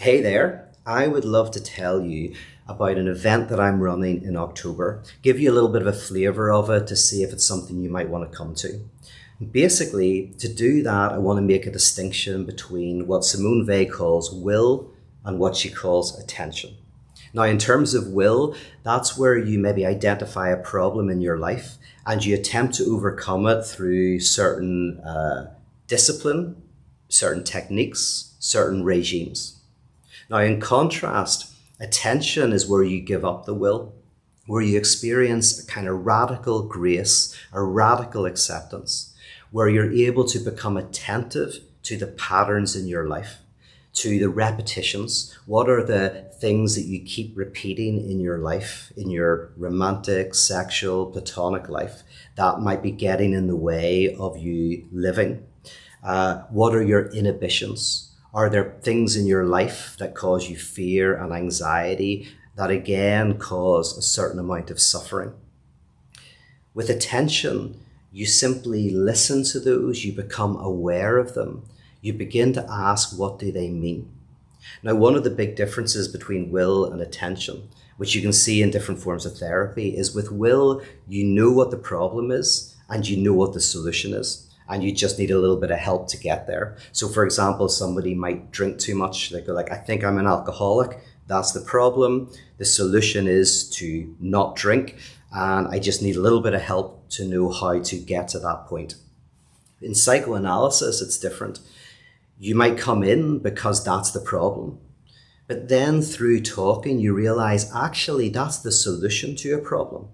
Hey there, I would love to tell you about an event that I'm running in October, give you a little bit of a flavour of it to see if it's something you might want to come to. Basically, to do that, I want to make a distinction between what Simone Weil calls will and what she calls attention. Now, in terms of will, that's where you maybe identify a problem in your life and you attempt to overcome it through certain discipline, certain techniques, certain regimes. Now, in contrast, attention is where you give up the will, where you experience a kind of radical grace, a radical acceptance, where you're able to become attentive to the patterns in your life, to the repetitions. What are the things that you keep repeating in your life, in your romantic, sexual, platonic life, that might be getting in the way of you living? What are your inhibitions? Are there things in your life that cause you fear and anxiety that again cause a certain amount of suffering? With attention, you simply listen to those, you become aware of them, you begin to ask, what do they mean? Now, one of the big differences between will and attention, which you can see in different forms of therapy, is with will, you know what the problem is and you know what the solution is. And you just need a little bit of help to get there. So for example, somebody might drink too much. They go like, I think I'm an alcoholic. That's the problem. The solution is to not drink. And I just need a little bit of help to know how to get to that point. In psychoanalysis, it's different. You might come in because that's the problem. But then through talking, you realize actually that's the solution to a problem.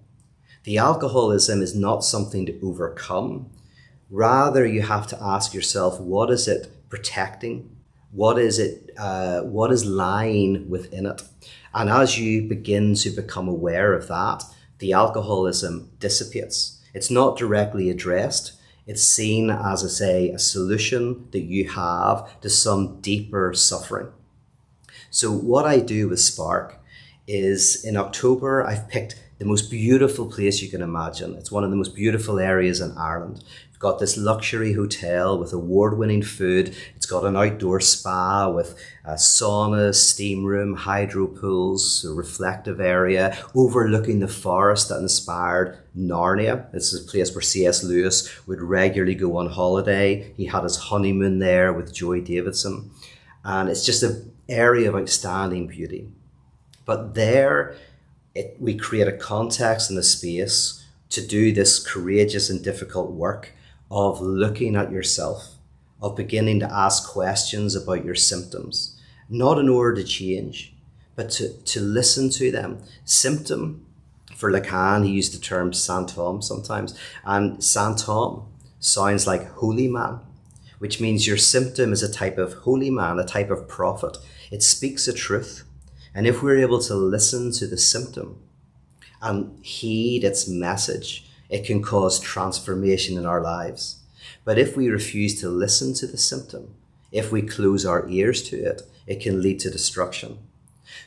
The alcoholism is not something to overcome. Rather, you have to ask yourself, what is it protecting? What is lying within it? And as you begin to become aware of that, the alcoholism dissipates. It's not directly addressed. It's seen as, I say, a solution that you have to some deeper suffering. So what I do with Spark is in October, I've picked the most beautiful place you can imagine. It's one of the most beautiful areas in Ireland. We've got this luxury hotel with award-winning food. It's got an outdoor spa with a sauna, steam room, hydro pools, a reflective area overlooking the forest that inspired Narnia. This is a place where C.S. Lewis would regularly go on holiday. He had his honeymoon there with Joy Davidson. And it's just an area of outstanding beauty. But there, we create a context and a space to do this courageous and difficult work of looking at yourself, of beginning to ask questions about your symptoms, not in order to change, but to listen to them. Symptom, for Lacan, he used the term Santom sometimes, and Santom sounds like holy man, which means your symptom is a type of holy man, a type of prophet. It speaks a truth. And if we're able to listen to the symptom and heed its message, it can cause transformation in our lives. But if we refuse to listen to the symptom, if we close our ears to it, it can lead to destruction.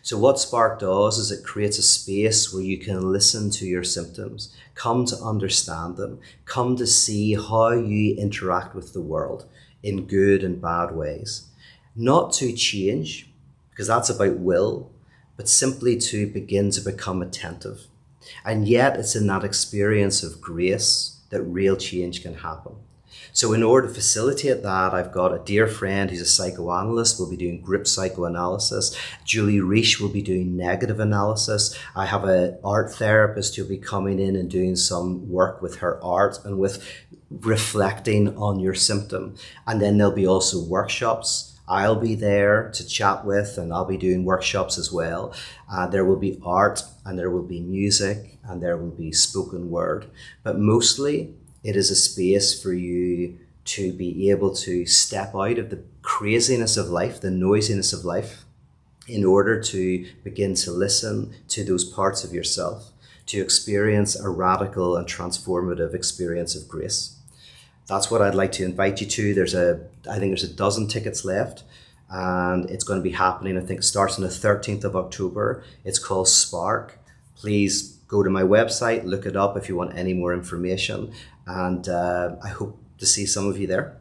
So what Spark does is it creates a space where you can listen to your symptoms, come to understand them, come to see how you interact with the world in good and bad ways. Not to change, because that's about will, but simply to begin to become attentive. And yet it's in that experience of grace that real change can happen. So in order to facilitate that, I've got a dear friend who's a psychoanalyst. We'll be doing group psychoanalysis. Julie Reich will be doing negative analysis. I have an art therapist who'll be coming in and doing some work with her art and with reflecting on your symptom. And then there'll be also workshops. I'll be there to chat with, and I'll be doing workshops as well. There will be art, and there will be music, and there will be spoken word. But mostly, it is a space for you to be able to step out of the craziness of life, the noisiness of life, in order to begin to listen to those parts of yourself, to experience a radical and transformative experience of grace. That's what I'd like to invite you to. I think there's a dozen tickets left, and it's going to be happening. I think it starts on the 13th of October. It's called Spark. Please go to my website, look it up if you want any more information, and I hope to see some of you there.